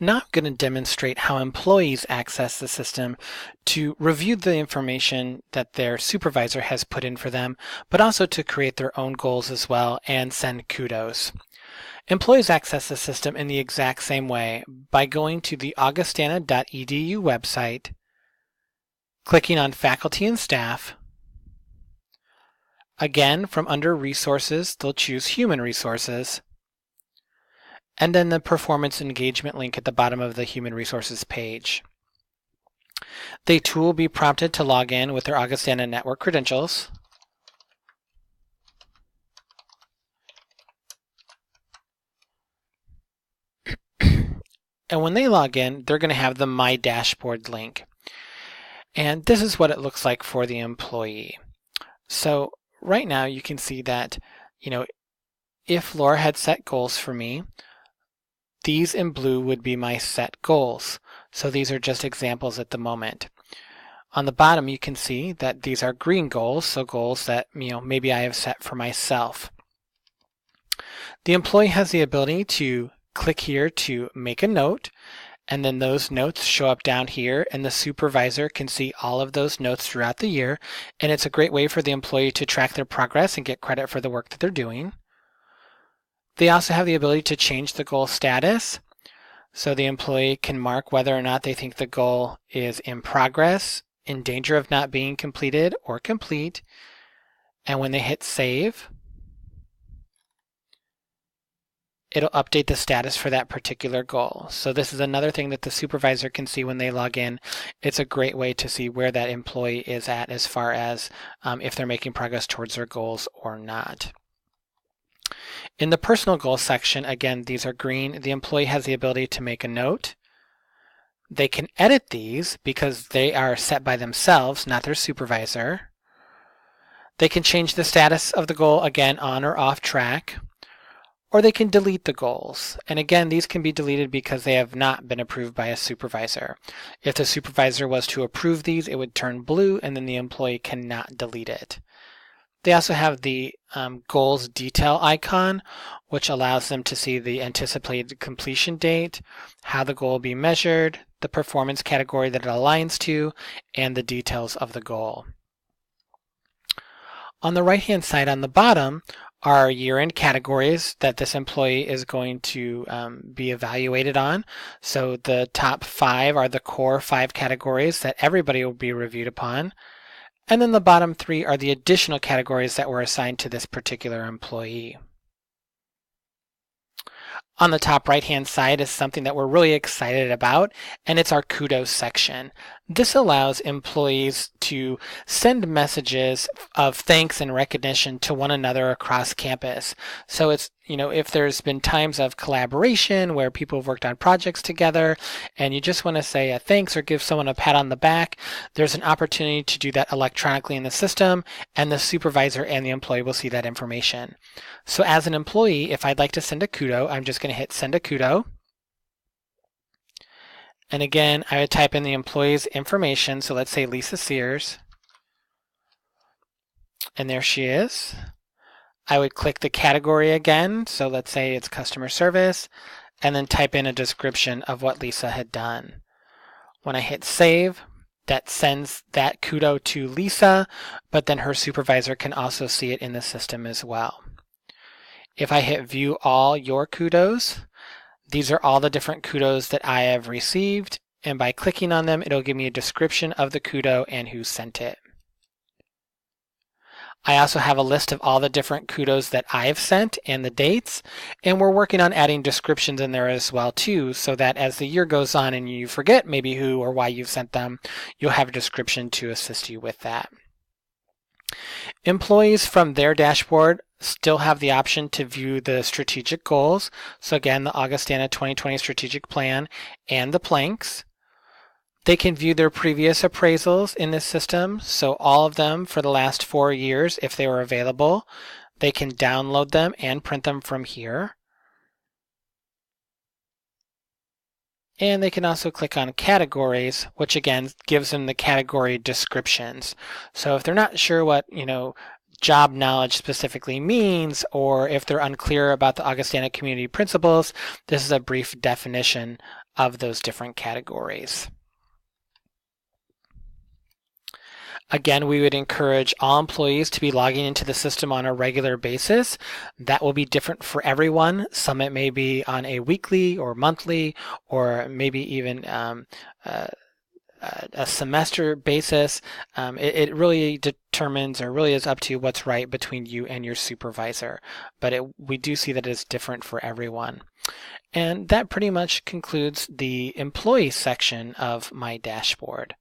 Now I'm going to demonstrate how employees access the system to review the information that their supervisor has put in for them, but also to create their own goals as well and send kudos. Employees access the system in the exact same way by going to the augustana.edu website, clicking on Faculty and Staff. Again, from under Resources, they'll choose Human Resources, and then the Performance Engagement link at the bottom of the Human Resources page. They too will be prompted to log in with their Augustana Network credentials. And when they log in, they're going to have the My Dashboard link. And this is what it looks like for the employee. So right now you can see that, if Laura had set goals for me, these in blue would be my set goals. So these are just examples at the moment. On the bottom you can see that these are green goals, so goals that maybe I have set for myself. The employee has the ability to click here to make a note, and then those notes show up down here, and the supervisor can see all of those notes throughout the year, and it's a great way for the employee to track their progress and get credit for the work that they're doing. They also have the ability to change the goal status, so the employee can mark whether or not they think the goal is in progress, in danger of not being completed, or complete. And when they hit save, it'll update the status for that particular goal. So this is another thing that the supervisor can see when they log in. It's a great way to see where that employee is at as far as if they're making progress towards their goals or not. In the personal goals section, again, these are green. The employee has the ability to make a note. They can edit these because they are set by themselves, not their supervisor. They can change the status of the goal, again, on or off track. Or they can delete the goals. And again, these can be deleted because they have not been approved by a supervisor. If the supervisor was to approve these, it would turn blue, and then the employee cannot delete it. They also have the goals detail icon, which allows them to see the anticipated completion date, how the goal will be measured, the performance category that it aligns to, and the details of the goal. On the right-hand side on the bottom are year-end categories that this employee is going to be evaluated on. So the top 5 are the core 5 categories that everybody will be reviewed upon. And then the bottom 3 are the additional categories that were assigned to this particular employee. On the top right-hand side is something that we're really excited about, and it's our kudos section. This allows employees to send messages of thanks and recognition to one another across campus. So it's, if there's been times of collaboration where people have worked on projects together and you just want to say a thanks or give someone a pat on the back, there's an opportunity to do that electronically in the system, and the supervisor and the employee will see that information. So as an employee, if I'd like to send a kudo, I'm just going to hit send a kudo. And again, I would type in the employee's information. So let's say Lisa Sears. And there she is. I would click the category again. So let's say it's customer service, and then type in a description of what Lisa had done. When I hit save, that sends that kudo to Lisa, but then her supervisor can also see it in the system as well. If I hit view all your kudos, these are all the different kudos that I have received, and by clicking on them, it'll give me a description of the kudo and who sent it. I also have a list of all the different kudos that I've sent and the dates, and we're working on adding descriptions in there as well too, so that as the year goes on and you forget maybe who or why you've sent them, you'll have a description to assist you with that. Employees from their dashboard still have the option to view the strategic goals. So again, the Augustana 2020 strategic plan and the planks. They can view their previous appraisals in this system, so all of them for the last 4 years if they were available. They can download them and print them from here. And they can also click on categories, which again gives them the category descriptions. So if they're not sure what, job knowledge specifically means, or if they're unclear about the Augustana community principles, this is a brief definition of those different categories. Again, we would encourage all employees to be logging into the system on a regular basis. That will be different for everyone. Some it may be on a weekly or monthly, or maybe even a semester basis. It really determines, or really is up to what's right between you and your supervisor. But we do see that it's different for everyone. And that pretty much concludes the employee section of my dashboard.